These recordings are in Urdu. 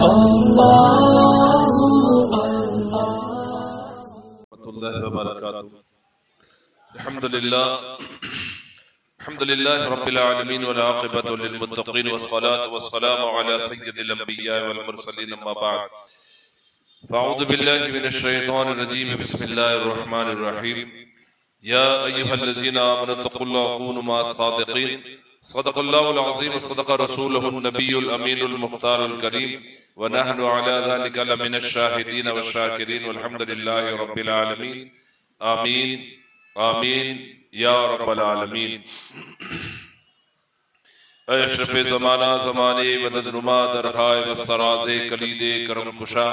اللہ وبرکاتہ. الحمد للہ رب العالمین والعاقبۃ للمتقین والصلاة والسلام علی سید الانبیاء والمرسلین اما بعد فاعوذ باللہ من الشیطان الرجیم بسم اللہ الرحمن الرحیم یا ایہا الذین آمنوا اتقوا اللہ وکونوا مع الصادقین صدق اللہ العظیم صدق رسولہ النبی الامین المختار الکریم ونحن علی ذلک لمن الشاہدین والشاکرین والحمد للہ رب العالمین آمین آمین یا رب العالمین. اے اشرف زمانہ زمانے مدد نما درہائے وستراز کلید کرم کشا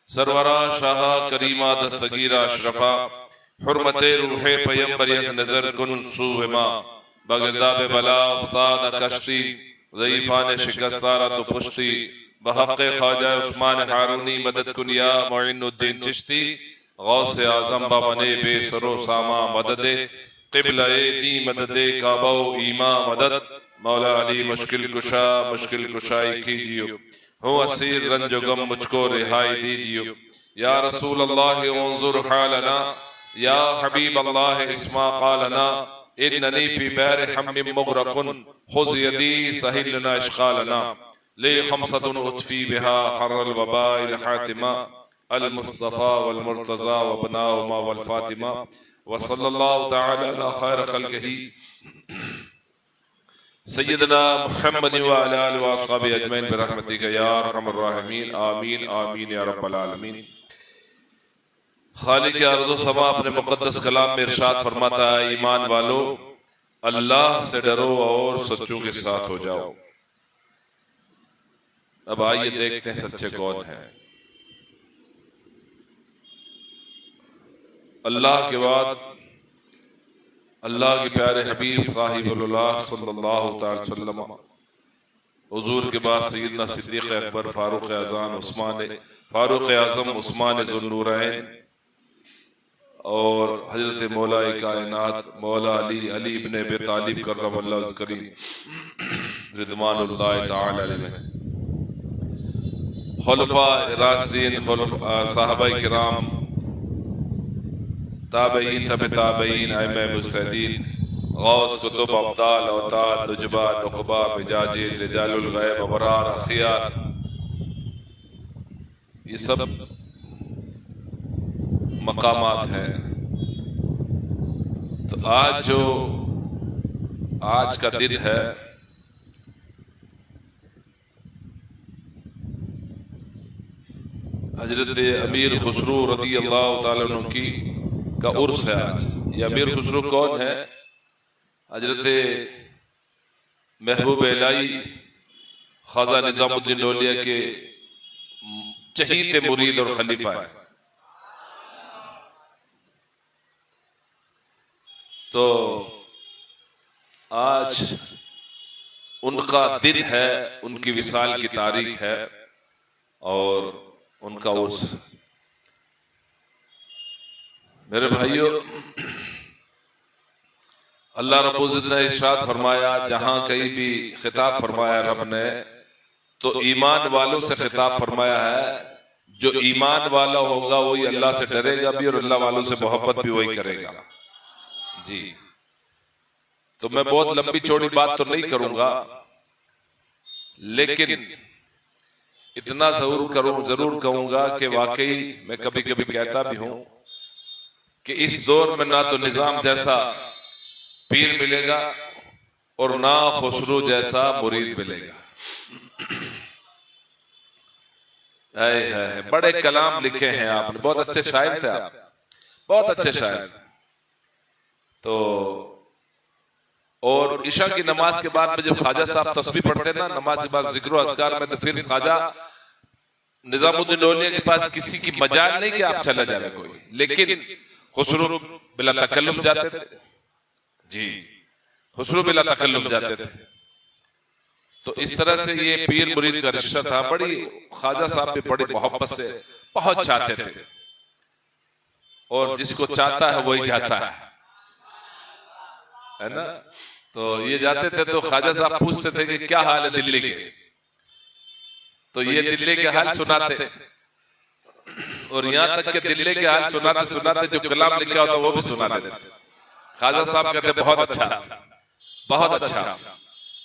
سرورہ شاہ کریمہ دستگیرہ اشرفہ حرمت روح پیمبر یک نظر کن سوہما بغداد بلا افتاد کشتی ضعیفان شکستارہ تو پشتی بحق خواجہ عثمان ہارونی مدد کن یا معین الدین چشتی غوث اعظم بابنے بے سرو ساما مدد قبلہ دی مدد کعبہ و ایما مدد مولا علی مشکل کشائی کیجیو ہوں اسیر رنج و غم مجھ کو رہائی دیجیو یا رسول اللہ انظر حالنا یا حبیب اللہ اسما قالنا اننی فی بیر حم مغرق خذ یدی سہل لنا اشغالنا لی خمسۃ اطفی بہا حر الوباء الحاتمہ المصطفى والمرتضى وابناؤهما والفاطمہ وصلی اللہ تعالی علی خیر خلقہ سیدنا محمد وعلی آلہ واصحابہ اجمعین برحمتک یا ارحم الراحمین آمین آمین یا رب العالمین. خالق ارض و سما اپنے مقدس کلام میں ارشاد فرماتا ہے ایمان والو اللہ سے ڈرو اور سچوں کے ساتھ ہو جاؤ. اب آئیے دیکھتے ہیں سچے کون ہیں. اللہ کے بعد اللہ کے پیارے حبیب صاحب اللہ صلی اللہ تعالی وسلم، حضور کے بعد سیدنا صدیق اکبر فاروق اعظم عثمان ذو النورین اور حضرت مولا کائنات مولا علی ابن ابی طالب کرم اللہ الکریم رضوان اللہ تعالی علیہ، خلفاء راشدین، صحابہ کرام، تابعین تبع تابعین، ائمہ مجتہدین، غوث کتب ابدال اوتاد نجبہ نقبہ مجاجین رجال الغیب ابرار اخیار، یہ سب مقامات ہیں. تو آج کا دن ہے حضرت امیر خسرو رضی اللہ تعالیٰ عنہ کی کا عرس ہے آج. یہ امیر خسرو کون ہے؟ حضرت محبوب الہی خواجہ نظام الدین اولیاء کے چہیتے مرید اور خلیفہ ہے. تو آج ان کا دن ہے، ان کی وصال کی تاریخ ہے اور ان کا عرس. میرے بھائیو، اللہ رب العزت نے ارشاد فرمایا، جہاں کہیں بھی خطاب فرمایا رب نے تو ایمان والوں سے خطاب فرمایا ہے. جو ایمان والا ہوگا وہی اللہ سے ڈرے گا بھی اور اللہ والوں سے محبت بھی وہی کرے گا. جی تو میں بہت لمبی چوڑی بات تو نہیں کروں گا، لیکن اتنا ضرور کہوں گا کہ واقعی میں کبھی کبھی کہتا بھی ہوں کہ اس دور میں نہ تو نظام جیسا پیر ملے گا اور نہ خسرو جیسا مرید ملے گا. بڑے کلام لکھے ہیں آپ نے، بہت اچھے شاعر تھے آپ، بہت اچھے شاعر تھے. تو اور عشاء کی نماز کے بعد میں جب خواجہ صاحب تسبیح پڑھتے نا نماز کے بعد ذکر و اذکار میں، تو پھر خواجہ نظام الدین اولیاء کے پاس کسی کی مجال نہیں کہ آپ چلے جائے کوئی، لیکن خسرو بلا تکلف جاتے تھے. جی خسرو بلا تکلف جاتے تھے. تو اس طرح سے یہ پیر مرید کا رشتہ تھا. بڑی خواجہ صاحب بھی بڑی محبت سے بہت چاہتے تھے، اور جس کو چاہتا ہے وہی جاتا ہے نا. تو یہ جاتے تھے تو خواجہ صاحب پوچھتے تھے کہ کیا حال ہے دلی کے، تو یہ دلے کے حال سناتے، اور یہاں تک کہ دلے کے حال سناتے سناتے جو کلام لکھا ہوتا وہ بھی سنا دیتے۔ خواجہ صاحب کہتے بہت اچھا، بہت اچھا،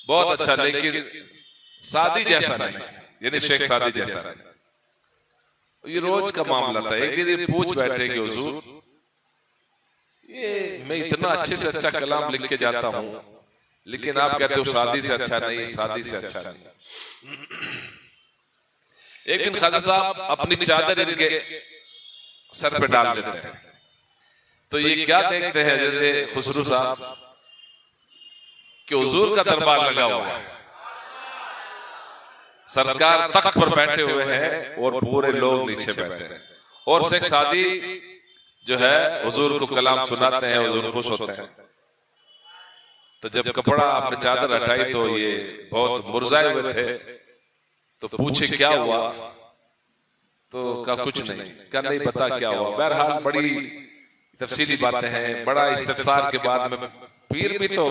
بہت اچھا، لیکن سعدی جیسا نہیں، یعنی شیخ سعدی جیسا نہیں۔ یہ روز کا معاملہ تھا، ایک دن یہ پوچھ بیٹھے کہ حضور یہ میں اتنا اچھے سے اچھا کلام لکھ کے جاتا ہوں، لیکن آپ کہتے ہو سعدی سے اچھا نہیں، سعدی سے اچھا نہیں۔ ایک دن خواجہ صاحب اپنی چادر ان کے سر پہ ڈال دیتے ہیں، تو یہ کیا دیکھتے ہیں حضرت خسرو صاحب کہ حضور کا دربار لگا ہوا ہے، سرکار تخت پر بیٹھے ہوئے ہیں اور پورے لوگ نیچے بیٹھے ہیں، اور شیخ سعدی جو ہے حضور کو کلام سناتے ہیں، حضور خوش ہوتے ہیں۔ تو جب کپڑا آپ نے چادر ہٹائی تو یہ بہت مرزائے ہوئے تھے، تو پوچھے کیا ہوا؟ تو کہا کچھ نہیں، کہا نہیں پتا کیا ہوا۔ بہرحال بڑی تفصیلی باتیں ہیں، بڑا استفسار کے بعد میں پیر بھی تو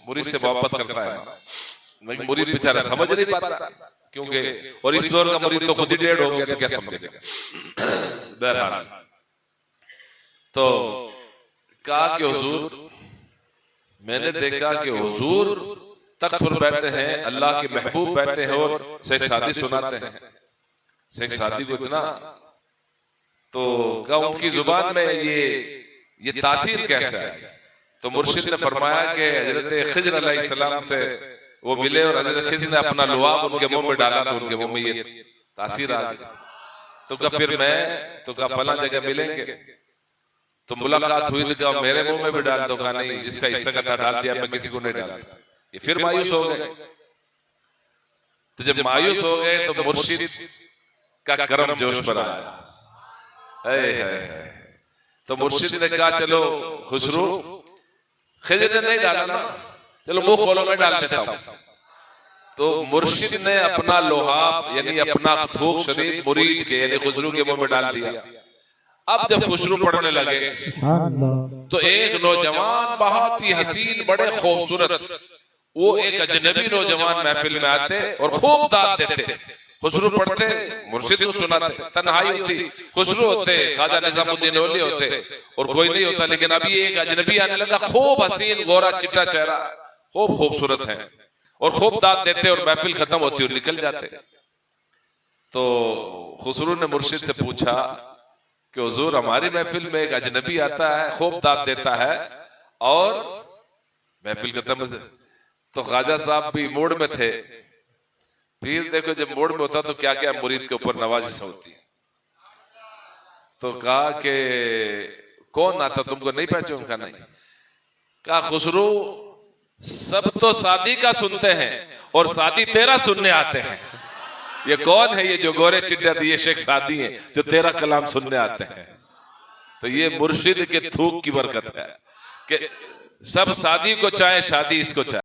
مرید سے محبت کرتا ہے، مرید بیچارہ سمجھ نہیں پاتا، کیونکہ اور اس دور کا مرید تو خود ہی ڈیڑھ ہو گیا تو کیا سمجھے گا۔ بہرحال تو کہا کہ حضور میں نے دیکھا کہ حضور تخت پر بیٹھے ہیں، اللہ کے محبوب بیٹھے ہیں اور شیخ سعدی سناتے ہیں۔ شیخ سعدی کو اتنا تو کہا ان کی زبان میں یہ تاثیر کیسا ہے؟ تو مرشد نے فرمایا کہ حضرت خضر علیہ السلام سے وہ ملے اور حضرت خضر نے اپنا لعاب ان کے منہ میں ڈالا تو ان کے منہ میں یہ تاثیر آ گئی۔ تو کہا پھر میں تو کہا فلاں جگہ ملیں گے، تو ملاقات ہوئی تو کہا میرے منہ میں بھی ڈال دو، کہا نہیں جس کا حصہ کا تھا ڈال دیا، میں کسی کو نہیں ڈالتا۔ یہ پھر مایوس ہو گئے۔ تو جب مایوس ہو گئے تو مرشد کا کرم جوش پر آیا، تو مرشد نے کہا چلو خسرو خضر نے نہیں ڈالا نا، چلو منہ کھولو میں ڈال دیتا ہوں۔ تو مرشد نے اپنا لعاب یعنی اپنا تھوک شریف مرید کے یعنی خسرو کے منہ میں ڈال دیا۔ اب جب خسرو پڑھنے لگے تو ایک نوجوان بہت ہی حسین بڑے خوبصورت، وہ ایک اجنبی نوجوان محفل میں آتے اور خوب داد دیتے، خسرو پڑھتے مرشد کو سناتے، تنہائی ہوتی خسرو ہوتے، خواجہ نظام الدین اولی ہوتے اور کوئی نہیں ہوتا، لیکن ابھی ایک اجنبی آنے لگا، خوب حسین گورا چٹا چہرہ، خوب خوبصورت ہے، اور خوب داد دیتے اور محفل ختم ہوتی اور نکل جاتے۔ تو خسرو نے مرشد سے پوچھا کہ حضور ہماری محفل میں ایک اجنبی آتا ہے، خوب داد دیتا ہے اور محفل ختم۔ تو خواجہ صاحب بھی موڈ میں تھے، پیر دیکھو جب موڈ میں ہوتا تو کیا کیا مرید کے اوپر نوازش ہوتی ہے۔ تو کہا کہ کون آتا تم کو نہیں پہچان؟ کہا نہیں۔ کہا خسرو سب تو سعدی کا سنتے ہیں اور سعدی تیرا سننے آتے ہیں، یہ کون ہے؟ یہ جو گورے چٹے تھے یہ شیخ سعدی ہیں جو تیرا کلام سننے آتے ہیں۔ تو یہ مرشد کے تھوک کی برکت ہے کہ سب سعدی کو چاہے، شادی اس کو چاہے۔